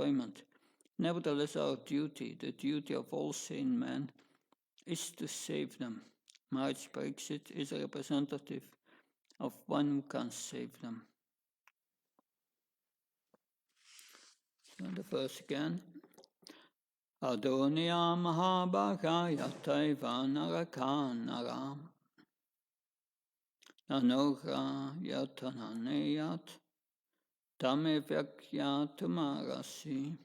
enjoyment. Nevertheless, our duty, the duty of all sane men, is to save them. Maharaj Pariksit is a representative of one who can save them. So the verse again. Adonia Mahabhagaya Taiva Narakanara Nanogra Yatananeyat Tame Vyakyatumārasi.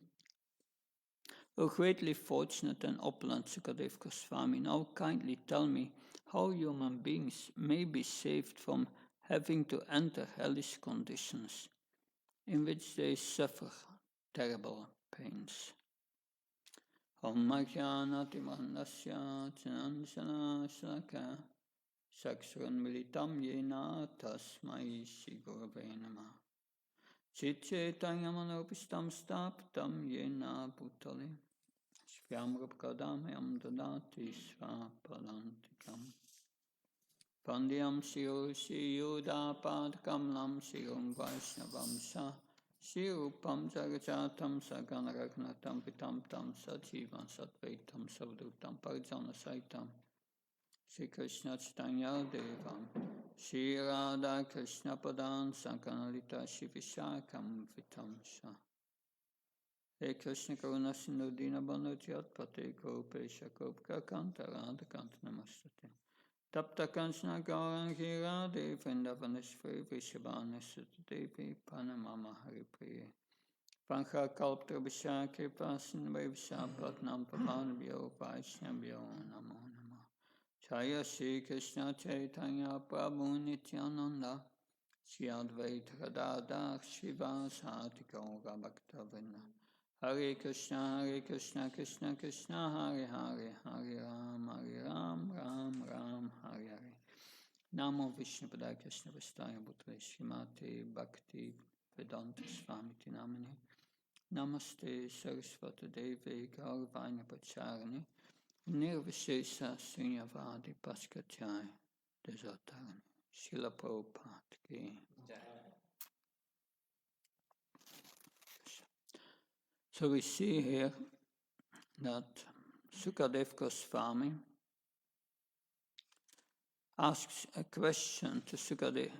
O greatly fortunate and opulent Sukadev Goswami, now kindly tell me how human beings may be saved from having to enter hellish conditions in which they suffer terrible pains. Om Majnati Mandasya Chanansana Shaka Saksran Militam Yena Tasmai Shigurave Namah Chitchetanyamanopistam Staptam Yena Bhutale Svyamrupkadamayam Dadati Svapadantikam Pandyam Shiyo Padakam Lam Shiyum Vaishnavam Sa Shirupam Jagajatam Saganaragnatam Pitam Tam Sajivan Satvaitam Savdutam Parjana Saitam Shri Krishna Chaitanya Devam Shri Radha Krishna Padan Sankanalita Shivishakam Vitam Sha He Krishna Karuna Sindhu Dina Bandhu Jat Pate Gopesha Gopka Kanta Radha Kanta Namastate Tapta Kanchana Gaurangi Radhe Vrindavaneshwari Vishabhana Sutadevi Panamama Haripriye Pancha Kalptra Vishya Kripa Sindhu Vishabhatnam Pavanabhyo Vaishnavyo Namo Namo Jaya Shri Krishna Chaitanya Prabhu Nityananda Shri Advaita Gadadhar Srivasati Gaura Bhaktavrinda Hare Krishna Krishna Krishna Hare Hare Hare Ram Ram Hare Hare Namo Vishnu Padaya Krishna Vastaya Bhutre Srimate Bhakti Vedanta Swamiti Namani Namaste Saraswati Devi Gauravanya Pacharani Nirvishesha Sunyavadi Paskatyai Desatarani Srila Prabhupada Ki So we see here that Sukadev Goswami asks a question to Sukadev,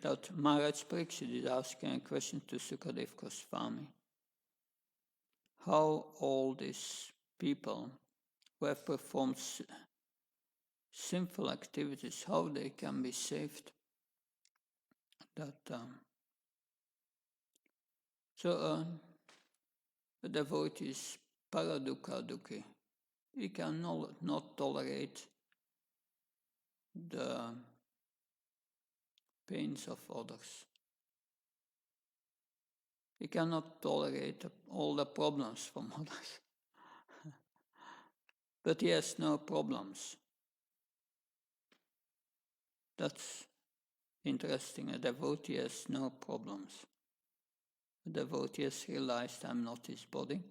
that Maharaj Pariksit is asking a question to Sukadev Goswami. How all these people who have performed sinful activities, how they can be saved. The devotee is paradukha dukhi. He can not tolerate the pains of others. He cannot tolerate all the problems from others. But he has no problems. That's interesting. A devotee has no problems. A devotee has realized I'm not his body.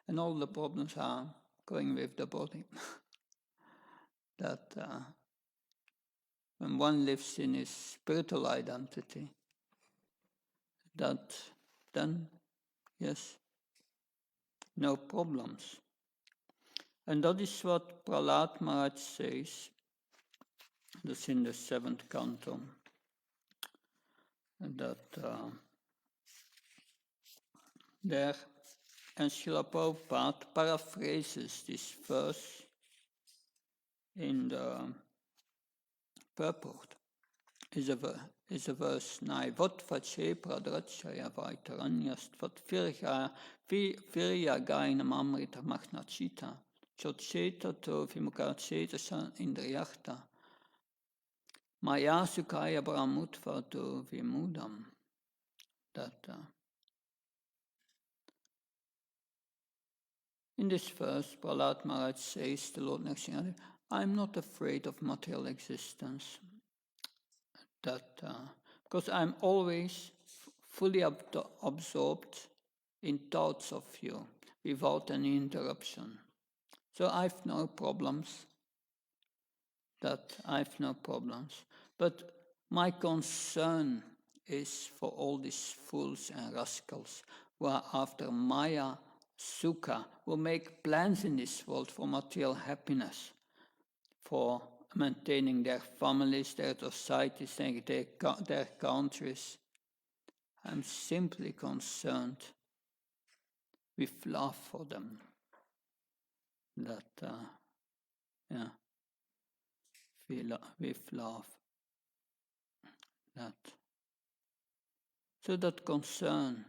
And all the problems are going with the body. That when one lives in his spiritual identity, then, yes, no problems. And that is what Prahlad Maharaj says, that's in the 7th canto, that there, and Srila Prabhupada paraphrases this verse in the purport. Is a verse 9. Vat vache pradrachaya vaitaranyast vat virya gainam amrita machnachita chotcheta to vimukacheta san indriyachta maya sukaya brahmutva to vimudam. That in this verse, Prahlad Maharaj says to Lord Nrsimha, I am not afraid of material existence. Because I'm always fully absorbed in thoughts of you without any interruption. So I have no problems. But my concern is for all these fools and rascals who are after Maya, Sukha, who make plans in this world for material happiness, for maintaining their families, their societies, their countries. I'm simply concerned with love for them. That, with love. That. So that concern.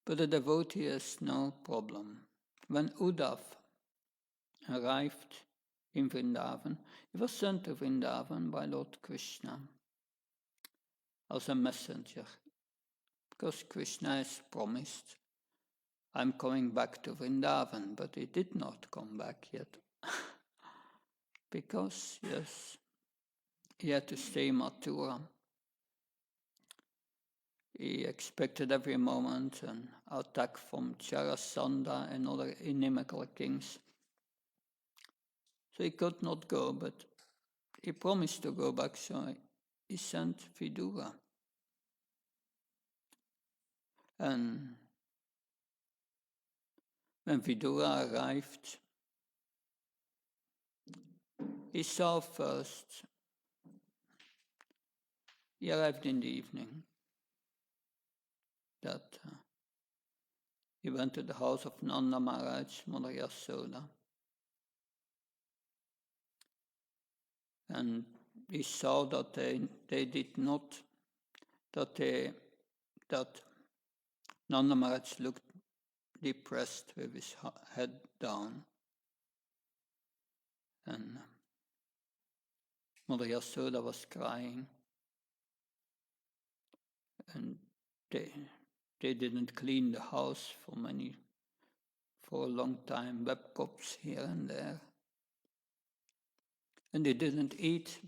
But the devotee has no problem. When Uddhav arrived in Vrindavan, he was sent to Vrindavan by Lord Krishna as a messenger, because Krishna has promised, I'm coming back to Vrindavan, but he did not come back yet. Because, yes, he had to stay in Mathura. He expected every moment an attack from Jarasandha and other inimical kings. So he could not go, but he promised to go back, so he sent Vidura. And when Vidura arrived, he saw first, he arrived in the evening, that he went to the house of Nanda Maharaj, Mother Yasoda, and he saw that they did not, that Nanda Maharaj looked depressed with his head down, and Mother Yasoda was crying, and they didn't clean the house for a long time, web cups here and there. And they didn't eat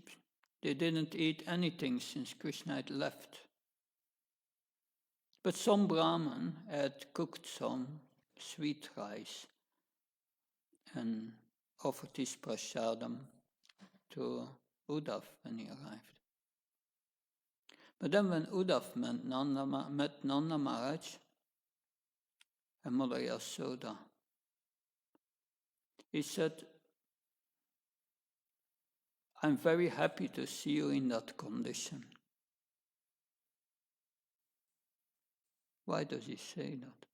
anything since Krishna had left. But some Brahman had cooked some sweet rice and offered his prasadam to Uddhav when he arrived. But then when Uddhav met Nanda Maharaj and Mother Yasoda, he said, I'm very happy to see you in that condition. Why does he say that?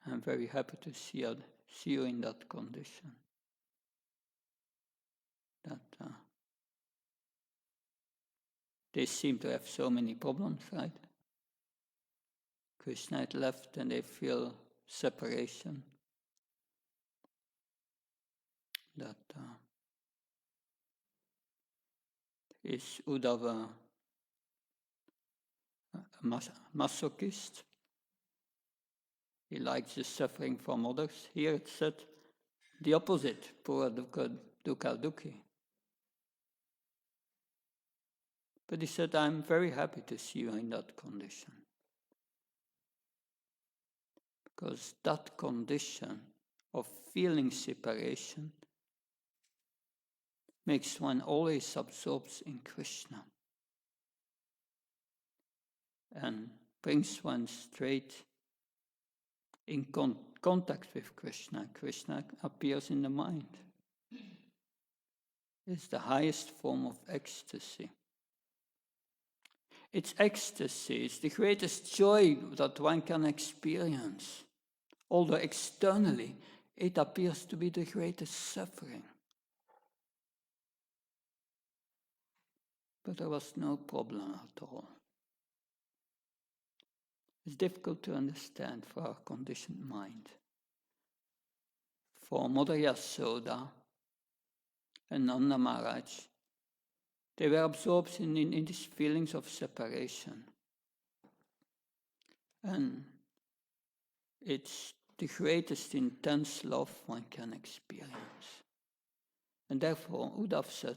I'm very happy to see you in that condition. That they seem to have so many problems, right? Krishna had left and they feel separation. That is Uddhava a masochist? He likes the suffering from others. Here it said the opposite, pura dukkha dukkhi. But he said, I'm very happy to see you in that condition. Because that condition of feeling separation makes one always absorbed in Krishna and brings one straight in contact with Krishna. Krishna appears in the mind. It's the highest form of ecstasy. It's ecstasy, it's the greatest joy that one can experience. Although externally it appears to be the greatest suffering. But there was no problem at all. It's difficult to understand for our conditioned mind. For Mother Yasoda and Nanda Maharaj, they were absorbed in these feelings of separation. And it's the greatest intense love one can experience. And therefore, Uddhav said,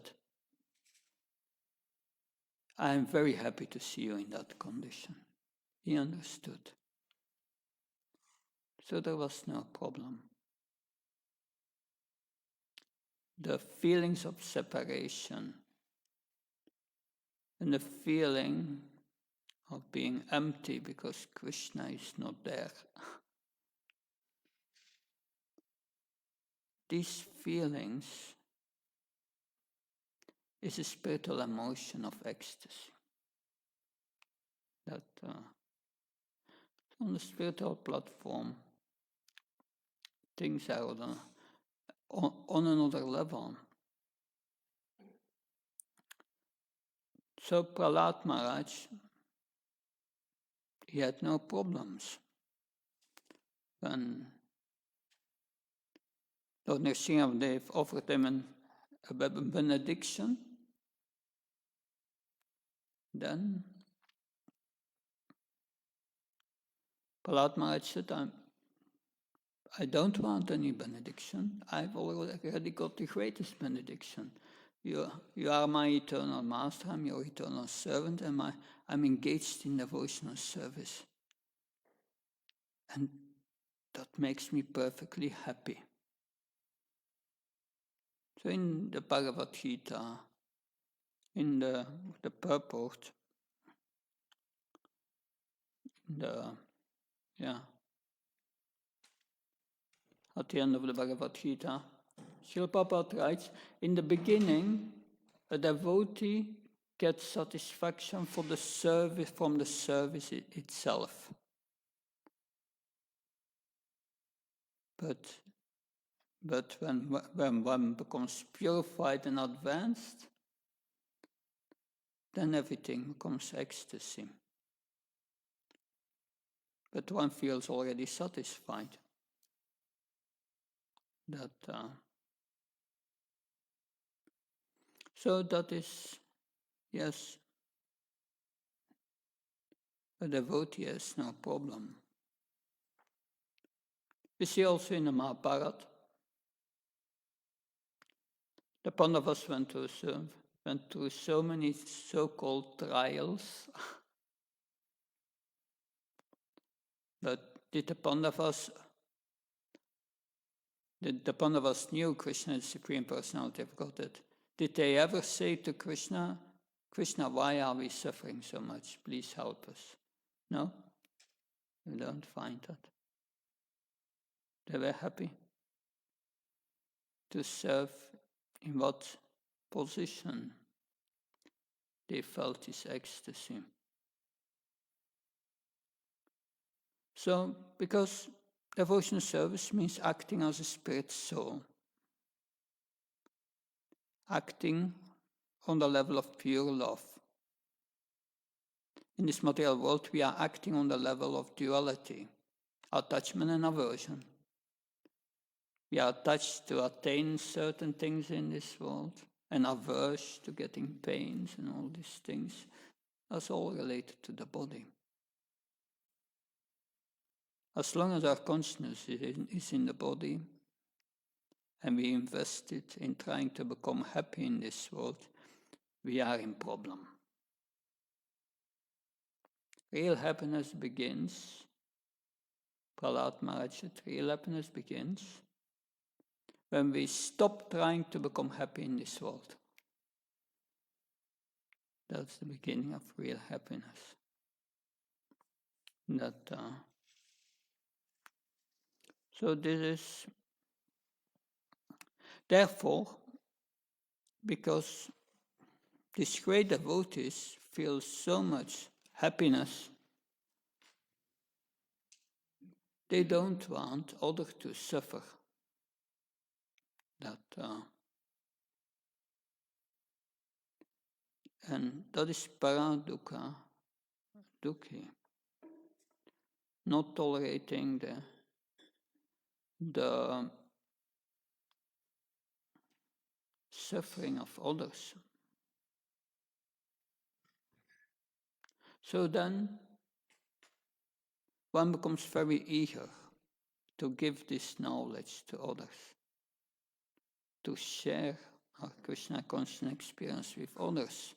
I am very happy to see you in that condition. He understood. So there was no problem. The feelings of separation and the feeling of being empty because Krishna is not there. These feelings is a spiritual emotion of ecstasy. That on the spiritual platform, things are on another level. So Prahlad Maharaj, he had no problems when Lord Nrsimhadev offered him a benediction. Then Prahlad Maharaj said, I don't want any benediction. I've already got the greatest benediction. You are my eternal master, I'm your eternal servant, and I'm engaged in devotional service. And that makes me perfectly happy. So in the Bhagavad Gita, in the purport, at the end of the Bhagavad Gita, Srila Prabhupada writes, in the beginning, a devotee gets satisfaction from the service itself. But when one becomes purified and advanced, then everything becomes ecstasy. But one feels already satisfied. So that is, yes, a devotee has no problem. We see also in the Mahabharata, the Pandavas went through so many so-called trials. But did the Pandavas knew Krishna, the Supreme Personality of Godhead? Did they ever say to Krishna, Krishna, why are we suffering so much? Please help us. No? You don't find that. They were happy to serve in what position they felt this ecstasy. So, because devotional service means acting as a spirit soul, acting on the level of pure love. In this material world, we are acting on the level of duality, attachment and aversion. We are attached to attain certain things in this world and averse to getting pains and all these things. That's all related to the body. As long as our consciousness is in the body and we invest it in trying to become happy in this world, we are in problem. Real happiness begins, Prahlad Maharaj said, real happiness begins when we stop trying to become happy in this world. That's the beginning of real happiness. So this is, therefore, because these great devotees feel so much happiness, they don't want others to suffer. And that is paradukha, dukhi, not tolerating the suffering of others. So then one becomes very eager to give this knowledge to others, to share our Krishna consciousness experience with others,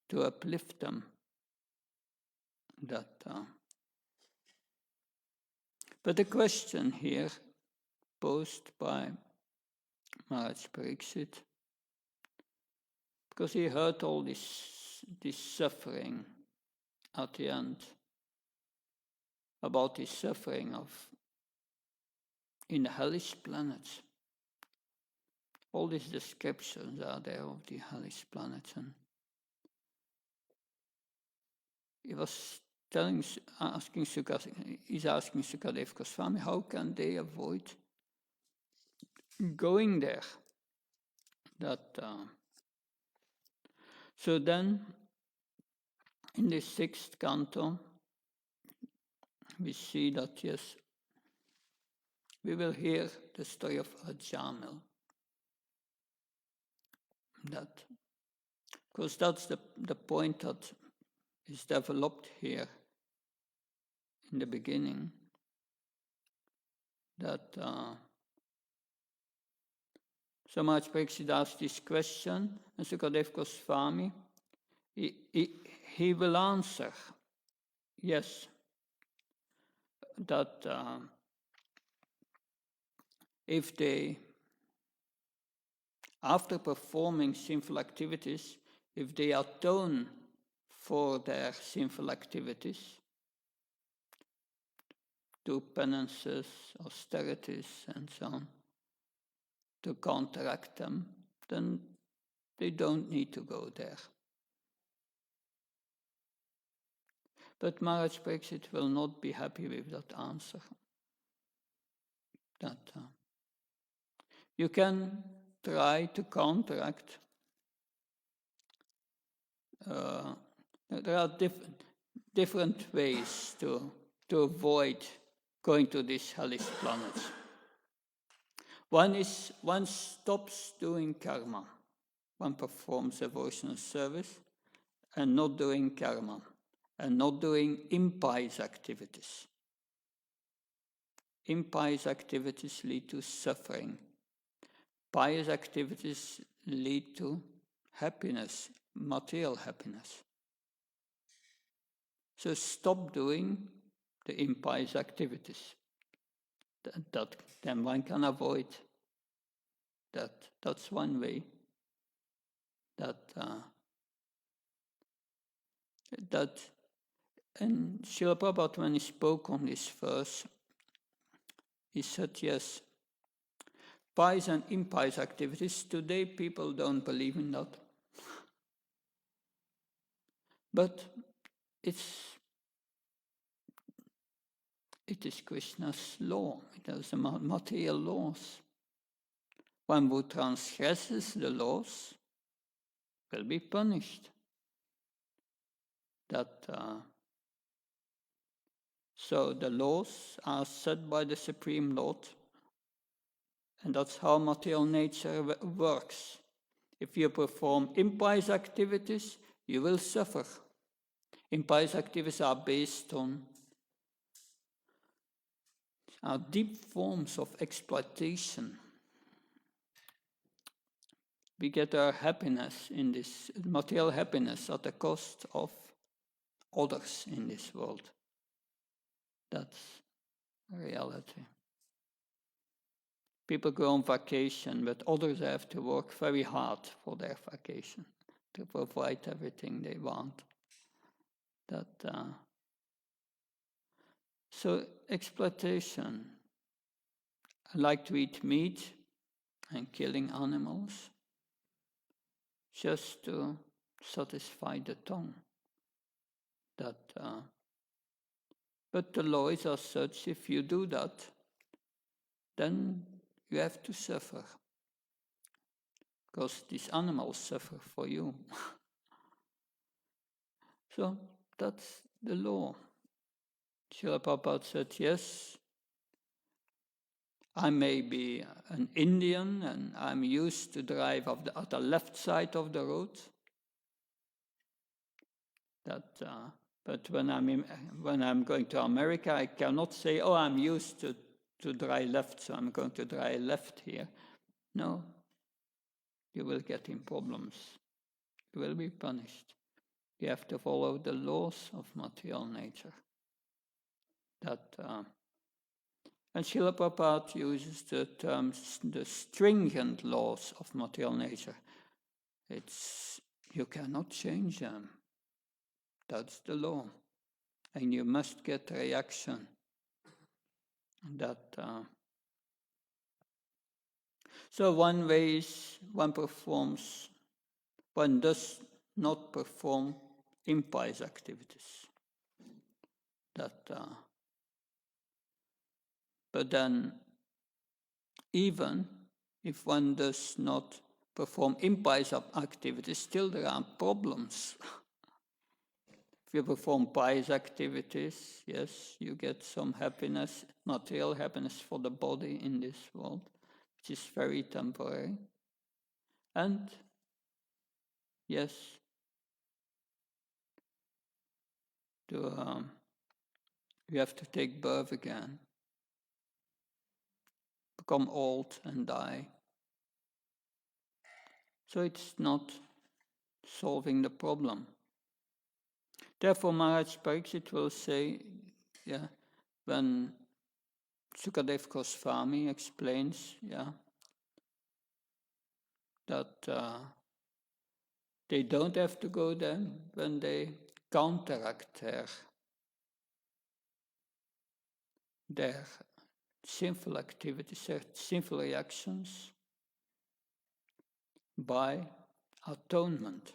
to uplift them. But the question here posed by Maharaj Pariksit, because he heard all this suffering at the end about the suffering in the hellish planets. All these descriptions are there of the hellish planets, and he was asking Sukadev Goswami, how can they avoid going there? So then, in the 6th canto, we see that, yes, we will hear the story of Ajamil. Because that's the point that is developed here in the beginning, that so much Pariksit asked this question, and Sukadev Goswami, he will answer, yes, that if they, after performing sinful activities, if they atone for their sinful activities, do penances, austerities, and so on, to counteract them, then they don't need to go there. But Maharaj Pariksit will not be happy with that answer. That you can try to counteract. There are different ways to avoid going to these hellish planets. One is, one stops doing karma. One performs devotional service and not doing karma and not doing impious activities. Impious activities lead to suffering. Pious activities lead to happiness, material happiness. So stop doing the impious activities. Then one can avoid that. That's one way. And Srila Prabhupada, when he spoke on this verse, he said, yes, pious and impious activities, today people don't believe in that. But it is Krishna's law. It is the material laws. One who transgresses the laws will be punished. So the laws are set by the Supreme Lord, and that's how material nature works. If you perform impious activities, you will suffer. Impious activities are based on deep forms of exploitation. We get our happiness in this material happiness at the cost of others in this world. That's reality. People go on vacation, but others have to work very hard for their vacation to provide everything they want. So exploitation. I like to eat meat and killing animals just to satisfy the tongue. But the law is as such, if you do that, then you have to suffer. Because these animals suffer for you. So that's the law. Srila Prabhupada said, yes, I may be an Indian and I'm used to drive at the left side of the road. But when I'm going to America, I cannot say, oh, I'm used to drive left, so I'm going to drive left here. No, you will get in problems. You will be punished. You have to follow the laws of material nature. And Srila Prabhupada uses the term the stringent laws of material nature. You cannot change them. That's the law. and you must get a reaction that. So one way is one does not perform impious activities. But then, even if one does not perform impious activities, still there are problems. If you perform pious activities, yes, you get some happiness, material happiness for the body in this world, which is very temporary. And yes, you have to take birth again, become old and die. So it's not solving the problem. Therefore, Maharaj Pariksit will say, when Sukadev Goswami explains, that they don't have to go then when they counteract their sinful activities, their sinful reactions by atonement.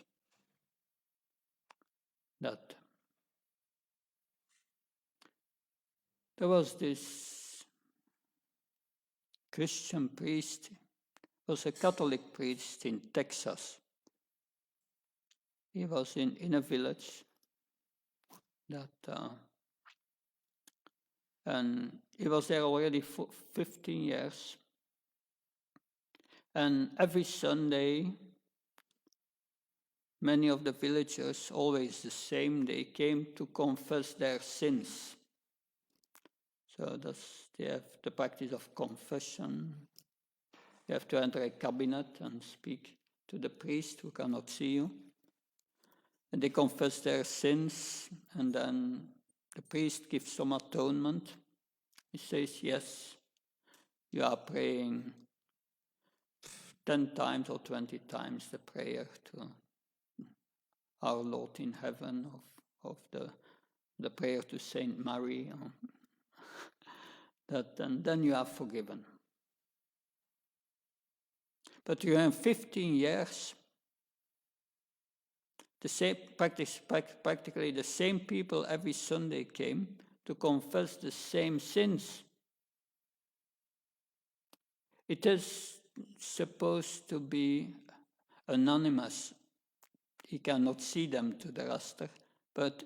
That there was this Christian priest, was a Catholic priest in Texas. He was in a village and he was there already for 15 years. And every Sunday, many of the villagers, always the same, they came to confess their sins. So they have the practice of confession. You have to enter a cabinet and speak to the priest who cannot see you. And they confess their sins, and then the priest gives some atonement. He says, yes, you are praying 10 times or 20 times the prayer to our Lord in heaven, of the prayer to Saint Mary, and then you are forgiven. But during 15 years, practically the same people every Sunday came to confess the same sins. It is supposed to be anonymous. He cannot see them to the raster, but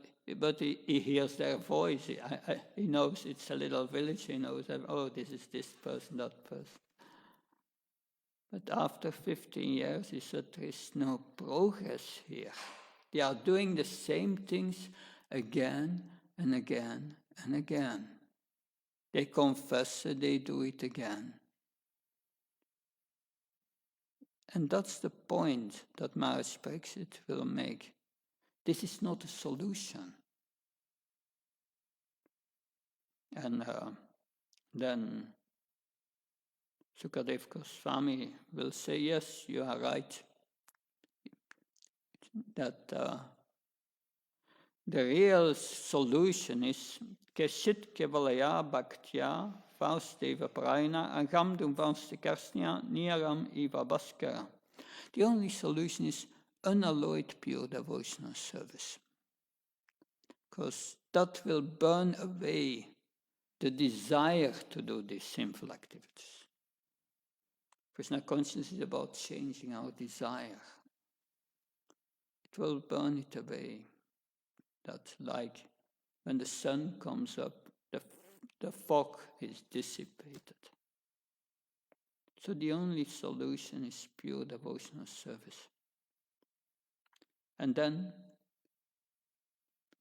he hears their voice. He knows it's a little village. He knows that, this is this person, that person. But after 15 years, he said, there is no progress here. They are doing the same things again and again and again. They confess it, they do it again. And that's the point that Maharaj Pariksit will make. This is not a solution. And then Sukadev Goswami will say, yes, you are right, that the real solution is Keshit Kevalaya Bhaktya Vausdeva Praina Agamdum Vaustikarsnya Niyaram Iva Bhaskara. The only solution is unalloyed pure devotional service. Because that will burn away the desire to do these sinful activities. Krishna consciousness is about changing our desire. It will burn it away. That, like when the sun comes up, the fog is dissipated. So the only solution is pure devotional service. And then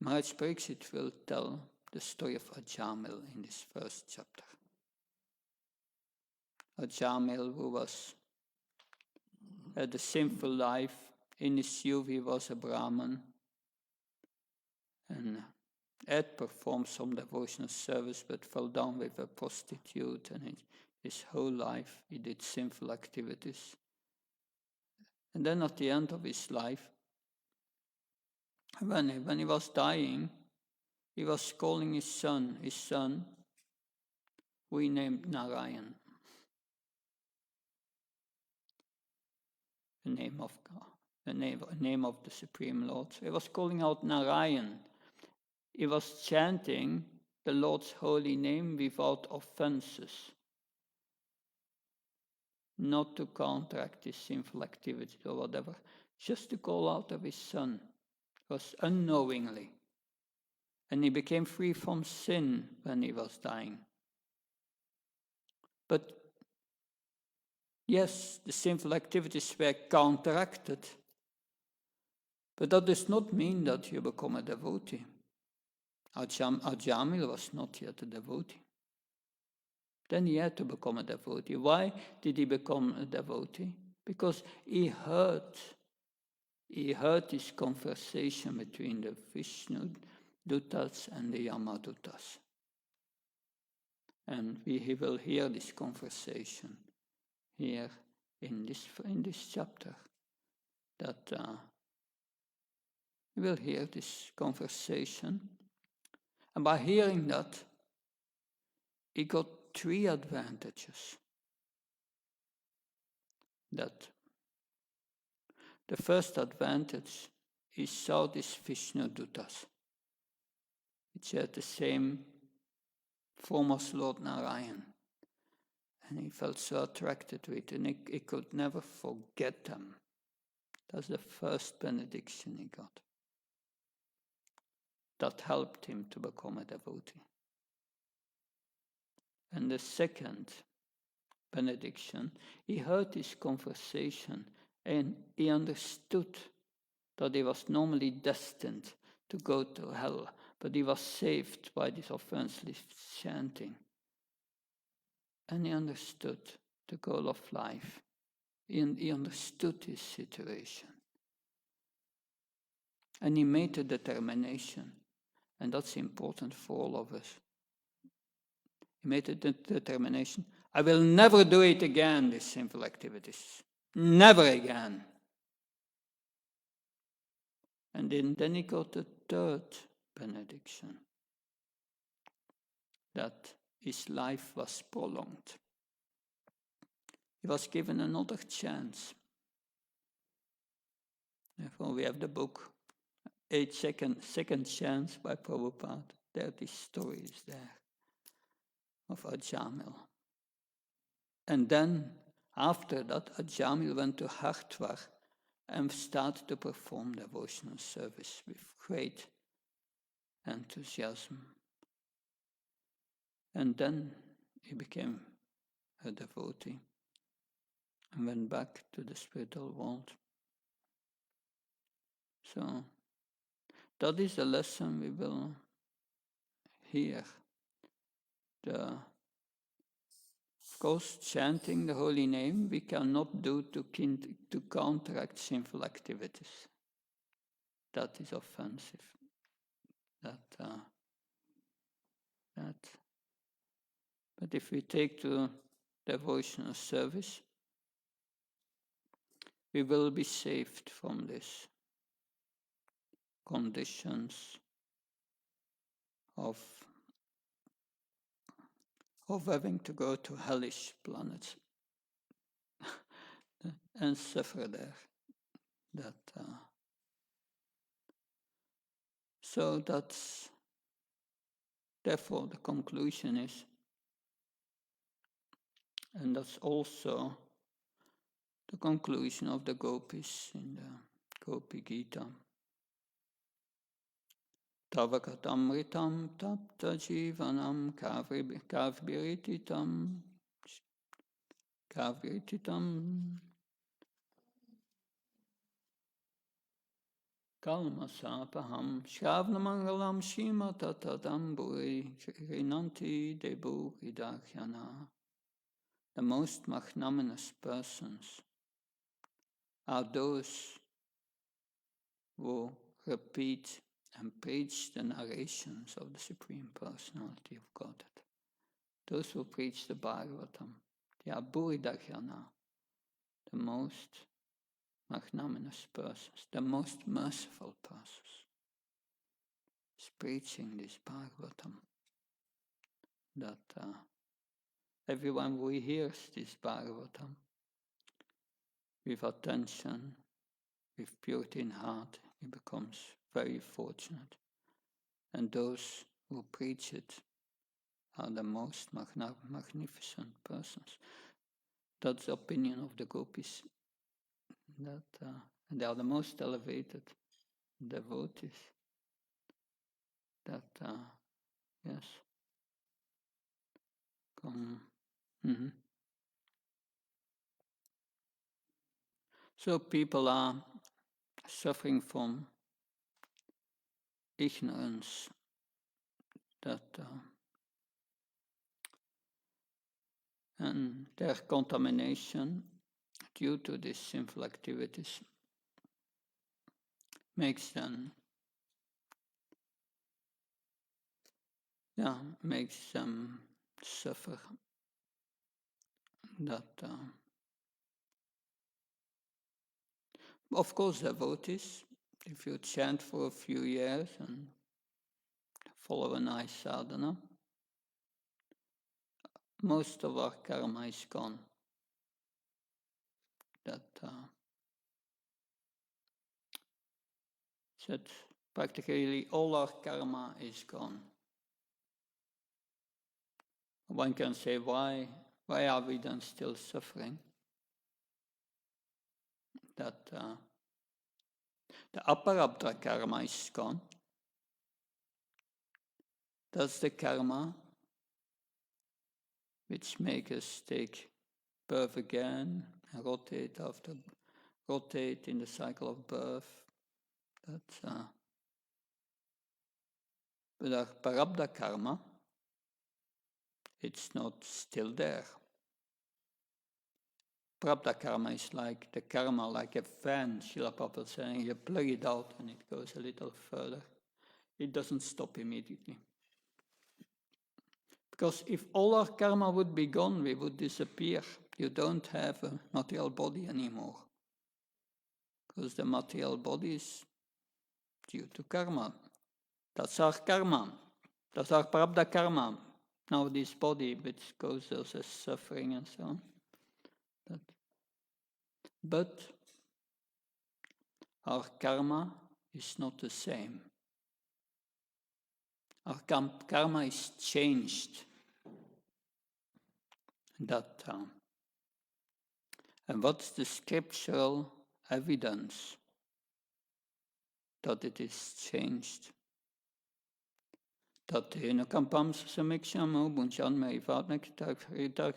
Maharaj Pariksit will tell the story of Ajamil in this first chapter. Ajamil, who had a sinful life. In his youth he was a Brahmin and had performed some devotional service, but fell down with a prostitute, and his whole life he did sinful activities. And then at the end of his life, when he was dying, he was calling his son, we named Narayan, the name of God, the name of the Supreme Lord. He was calling out Narayan. He was chanting the Lord's holy name without offenses, not to counteract his sinful activity or whatever, just to call out of his son. It was unknowingly. And he became free from sin when he was dying. But yes, the sinful activities were counteracted. But that does not mean that you become a devotee. Ajamil was not yet a devotee. Then he had to become a devotee. Why did he become a devotee? Because he heard this conversation between the Vishnu Dutas and the Yamadutas. And he will hear this conversation here in this chapter. That we will hear this conversation. And by hearing that, he got 3 advantages. That the first advantage, he saw these Vishnu Dutas, which had the same form as Lord Narayan. And he felt so attracted to it, and he could never forget them. That's the first benediction he got. That helped him to become a devotee. And the second benediction, he heard this conversation and he understood that he was normally destined to go to hell, but he was saved by this offenseless chanting. And he understood the goal of life. He understood his situation. And he made a determination. And that's important for all of us. He made a determination. I will never do it again, these sinful activities. Never again. And then he got the third benediction. That his life was prolonged. He was given another chance. Therefore, we have the book, 8 Second Chance by Prabhupada. There, this story is there of Ajamil. And then, after that, Ajamil went to Hardwar and started to perform devotional service with great enthusiasm. And then he became a devotee and went back to the spiritual world. So, that is the lesson we will hear. Of course, chanting the holy name we cannot do to counteract sinful activities. That is offensive. But if we take to devotional service, we will be saved from these conditions of having to go to hellish planets and suffer there. So that's therefore the conclusion is, and that's also the conclusion of the gopis in the Gopi Gita. Tavakatamritam tapta jivanam kavrititam kalmasapaham shravnamangalam shima tatadamburi rinanti debu hidakhyana. The most magnanimous persons are those who repeat and preach the narrations of the Supreme Personality of Godhead. Those who preach the Bhagavatam, they are Buridharyana, the most magnanimous persons, the most merciful persons. is preaching this Bhagavatam, that everyone who hears this Bhagavatam with attention, with purity in heart, he becomes very fortunate. And those who preach it are the most magnificent persons. That's the opinion of the gopis, that they are the most elevated devotees. That, yes, come. Mm-hmm. So people are suffering from ignorance, that and their contamination due to these sinful activities makes them suffer. That of course devotees, if you chant for a few years and follow a nice sadhana, most of our karma is gone. That practically all our karma is gone. One can say, why are we then still suffering? That the aparabdha karma is gone. That's the karma which makes us take birth again and rotate in the cycle of birth. But our parabdha karma, it's not still there. Prabdha karma is like the karma, like a fan, Srila Prabhupada saying, you plug it out and it goes a little further. It doesn't stop immediately. Because if all our karma would be gone, we would disappear. You don't have a material body anymore. Because the material body is due to karma. That's our karma. That's our prabdha karma. Now this body which causes us suffering and so on. But our karma is not the same. Our karma is changed. And what's the scriptural evidence that it is changed? Tatena kampam samikshamo bunchan me vatnek ritak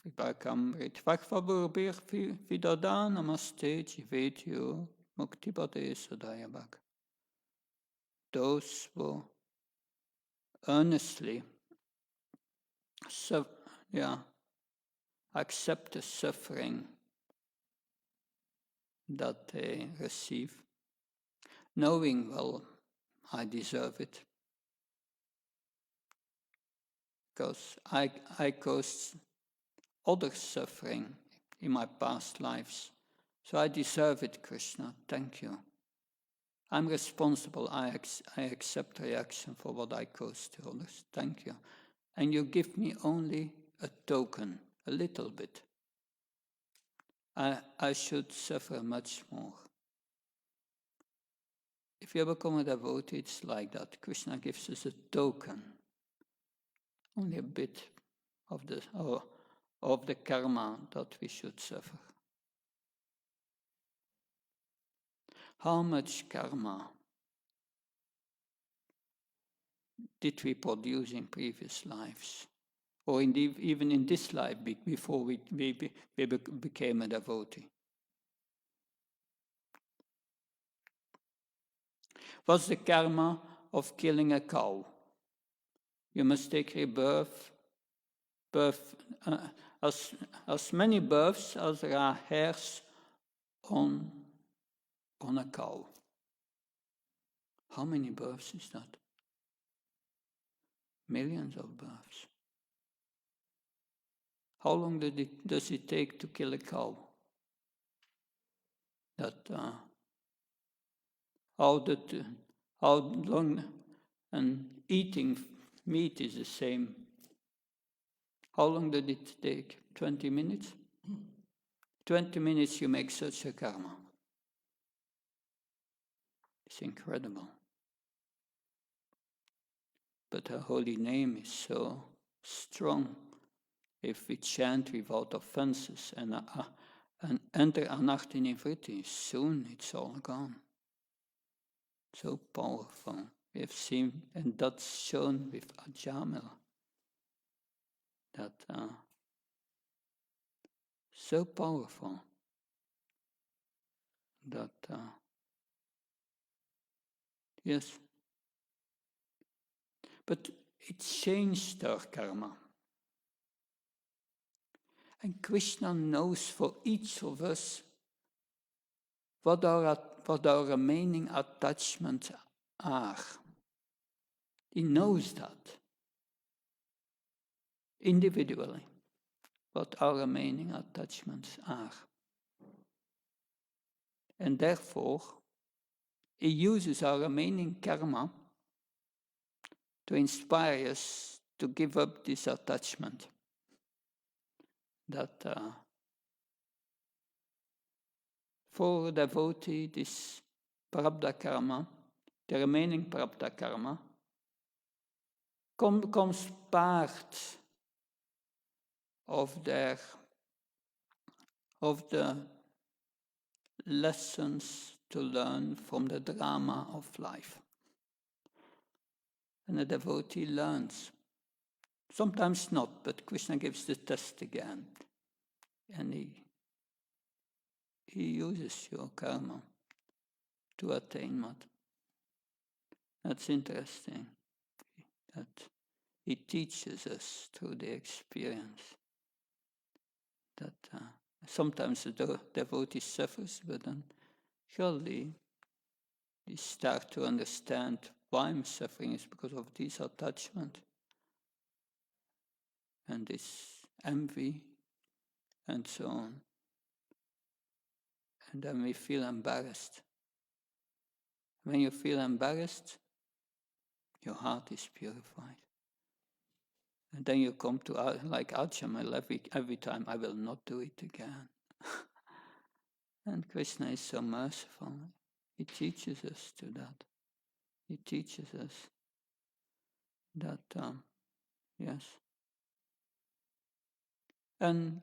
vipakam ritvak favorbir vidada namaste jivetyo muktipate sadayabak. Those who earnestly accept the suffering that they receive, knowing, well, I deserve it. Because I caused other suffering in my past lives. So I deserve it, Krishna. Thank you. I'm responsible. I accept reaction for what I caused to others. Thank you. And you give me only a token, a little bit. I should suffer much more. If you become a devotee, it's like that. Krishna gives us a token, only a bit of the karma that we should suffer. How much karma did we produce in previous lives? Or indeed, even in this life, before we became a devotee? What's the karma of killing a cow? You must take rebirth, as many births as there are hairs on a cow. How many births is that? Millions of births. How long does it take to kill a cow? How long And eating meat is the same. How long did it take? 20 minutes? 20 minutes you make such a karma. It's incredible. But her holy name is so strong. If we chant without offenses and enter anarti nivriti, soon it's all gone. So powerful. We have seen, and that's shown with Ajamil, that so powerful that yes, but it changed our karma. And Krishna knows for each of us what our remaining attachments are. He knows that individually, what our remaining attachments are. And therefore, he uses our remaining karma to inspire us to give up this attachment. That for a devotee, this prabdha karma, the remaining prabdha karma, comes part of the lessons to learn from the drama of life. And the devotee learns. Sometimes not, but Krishna gives the test again. And he uses your karma to attain that. That's interesting. That he teaches us through the experience that sometimes the devotee suffers, but then surely he starts to understand why I'm suffering is because of this attachment and this envy and so on. And then we feel embarrassed. When you feel embarrassed, your heart is purified. And then you come to, like Ajamil, every time, I will not do it again. And Krishna is so merciful. He teaches us to that. He teaches us that, yes. And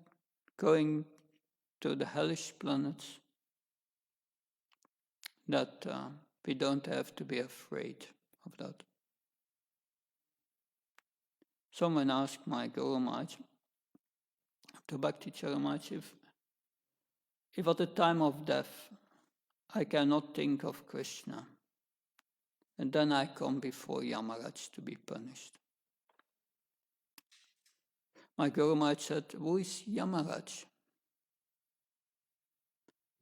going to the hellish planets, that we don't have to be afraid of that. Someone asked my Guru Maharaj, to Bhakti Charamaj, if at the time of death I cannot think of Krishna, and then I come before Yamaraj to be punished. My Guru Maharaj said, who is Yamaraj?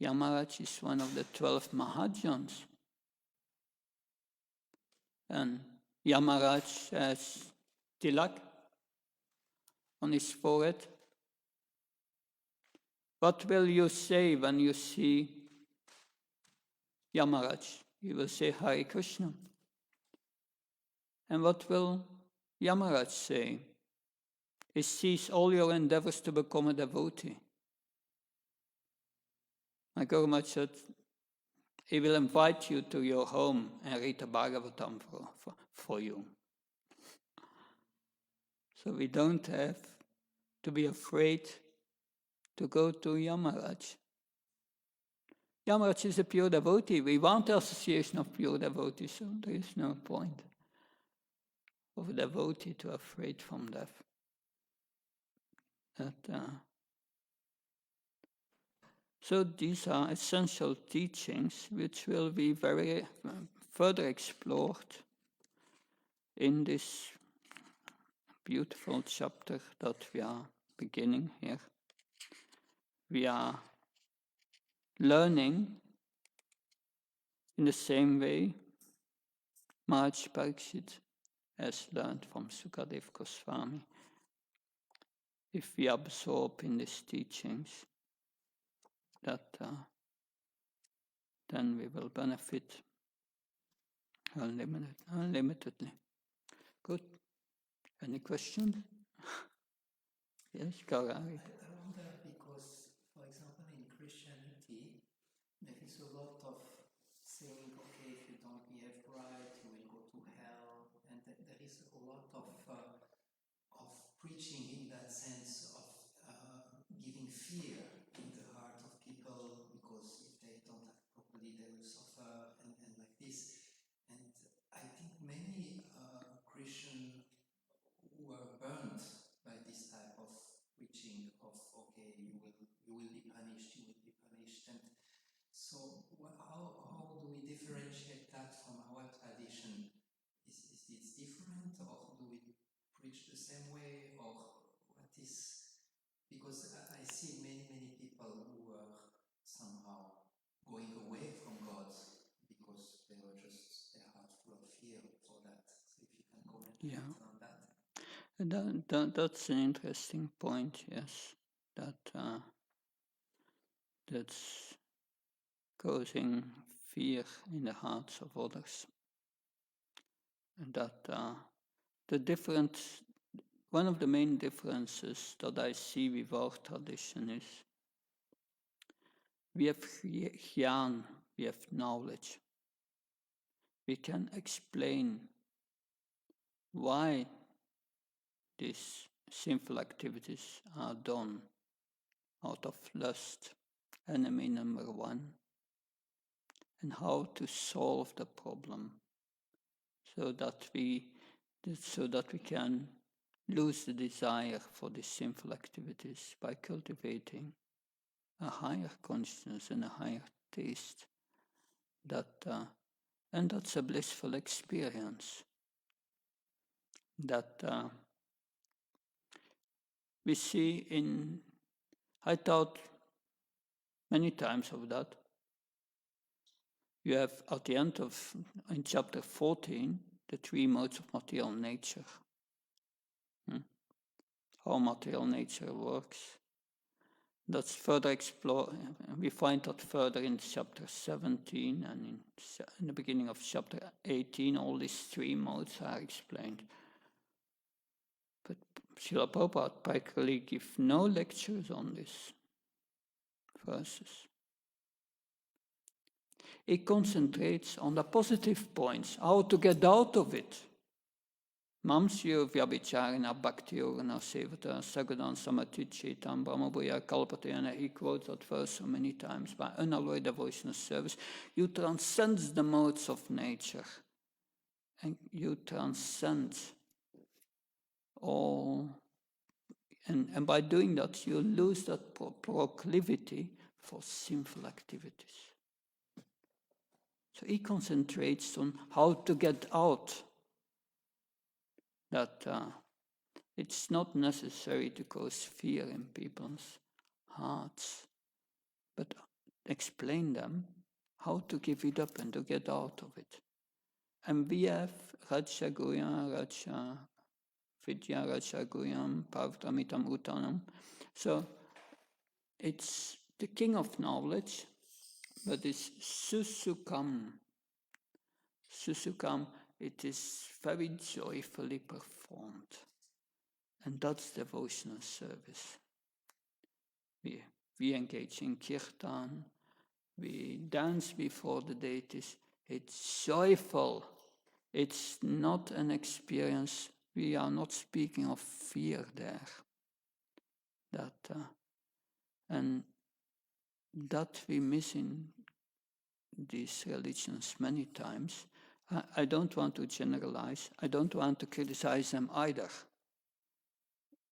Yamaraj is one of the 12 Mahajans. And Yamaraj has tilak on his forehead. What will you say when you see Yamaraj? You will say Hare Krishna. And what will Yamaraj say? He sees all your endeavors to become a devotee. My Guru Maharaj said, he will invite you to your home and read the Bhagavatam for you. So we don't have to be afraid to go to Yamaraj. Yamaraj is a pure devotee. We want the association of pure devotees, so there is no point of a devotee to afraid from death. So these are essential teachings which will be very further explored in this beautiful chapter that we are beginning here. We are learning in the same way Maharaj Parikshit has learned from Sukadev Goswami. If we absorb in these teachings, that then we will benefit Unlimitedly. Good. Any question? Yes, Karari. I wonder because, for example, in Christianity, there is a lot of saying, okay, if you don't behave right, you will go to hell, and there is a lot of preaching in that sense of giving fear in the heart of people, because if they don't act properly, they will suffer, and like this. And I think many Christians were burnt by this type of preaching of, okay, you will be punished, you will be punished. And so how do we differentiate that from our tradition? Is it different, or do we preach the same way, or what is? Because I see many people who are somehow going away from God because they were just their heart full of fear for that. So if you can comment a bit on that. That's an interesting point, yes. That's causing fear in the hearts of others. And one of the main differences that I see with our tradition is we have Gyan, we have knowledge. We can explain why these sinful activities are done out of lust, enemy number one, and how to solve the problem so that we can lose the desire for these sinful activities by cultivating a higher consciousness and a higher taste. And that's a blissful experience that we see in. I thought many times of that. You have at the end of in chapter 14 the three modes of material nature. How material nature works. That's further explored. We find that further in chapter 17 and in the beginning of chapter 18. All these three modes are explained. But Srila Prabhupada practically gives no lectures on these verses. He concentrates on the positive points, how to get out of it. Mamsyo vyabhicharina bhaktiyorna sevata sagadan samatichitam brahmabhuya kalpatayana. He quotes that verse so many times. By unalloyed devotional service, you transcend the modes of nature. And you transcend all. And by doing that, you lose that proclivity for sinful activities. So he concentrates on how to get out. That it's not necessary to cause fear in people's hearts, but explain them how to give it up and to get out of it. And we have Raja Goyam, Raja Vidya, Raja Goyam, Pavtramitam Utanam. So it's the king of knowledge, but it's Susukam. Susukam, it is very joyfully performed. And that's devotional service. We engage in kirtan, we dance before the deities. It's joyful. It's not an experience. We are not speaking of fear there. And that we miss in these religions many times. I don't want to generalize. I don't want to criticize them either.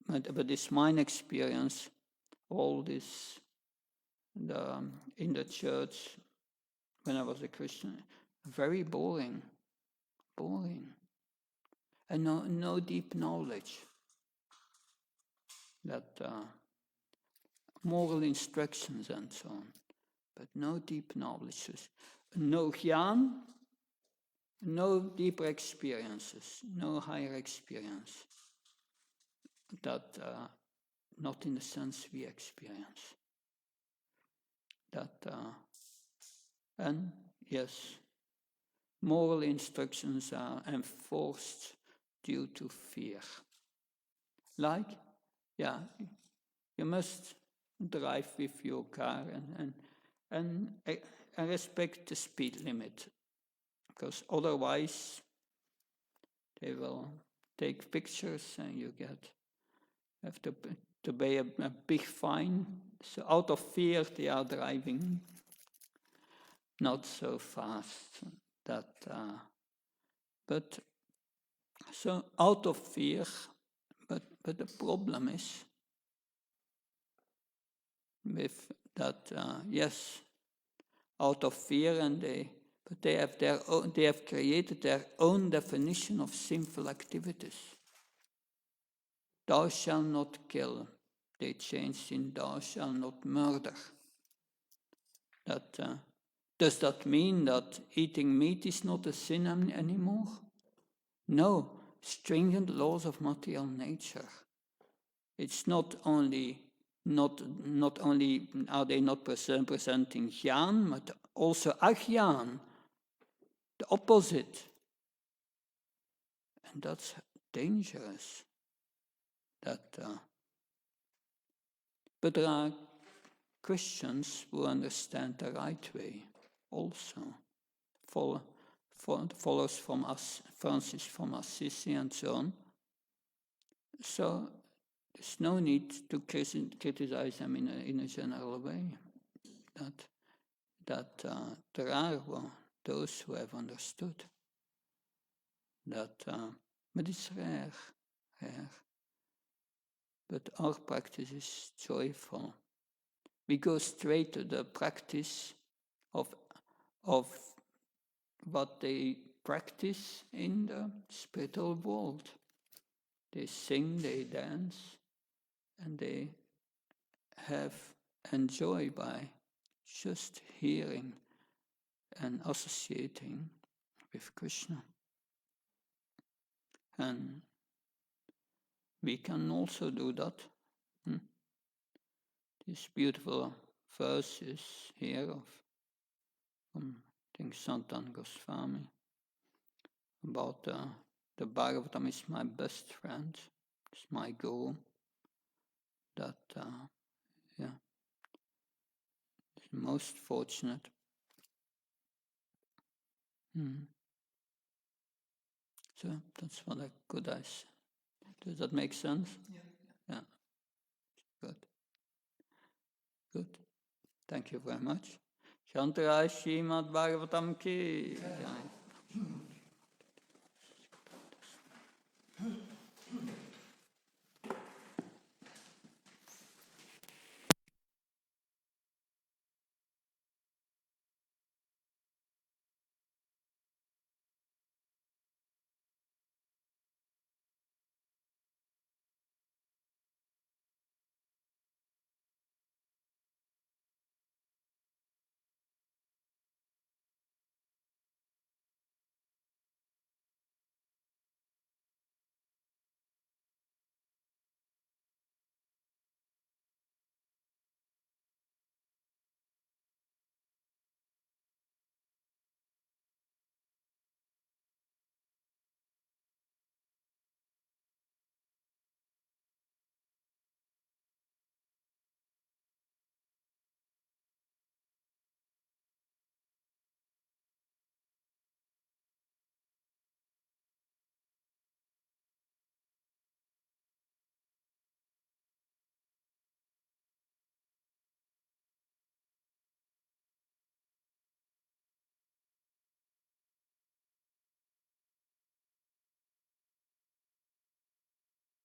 But it's my experience. All this in the church when I was a Christian, very boring, and no deep knowledge. That moral instructions and so on, but no deep knowledge, no Gyan, no deeper experiences, no higher experience. That not in the sense we experience. And yes, moral instructions are enforced due to fear. Like, yeah, you must drive with your car and respect the speed limit, because otherwise they will take pictures and you have to pay a big fine. So out of fear they are driving not so fast. But so out of fear, but the problem is with that, yes, out of fear, but they have created their own definition of sinful activities. Thou shalt not kill. They changed in thou shalt not murder. Does that mean that eating meat is not a sin anymore? No, stringent laws of material nature. It's not only are they not presenting jnaan, but also ajnaan, the opposite. And that's dangerous. But there are Christians who understand the right way also. Follows from Francis from Assisi and so on. So there's no need to criticize them in a general way. That there are those who have understood that, but it's rare. But our practice is joyful. We go straight to the practice of what they practice in the spiritual world. They sing, they dance, and they enjoy by just hearing and associating with Krishna. And we can also do that. These beautiful verses here from I think Santan Goswami about the Bhagavatam is my best friend, it's my guru. That is most fortunate. So that's what I could say. Does that make sense? Yeah. Good. Thank you very much. Shantaraj Srimad Bhagavatam ki jai.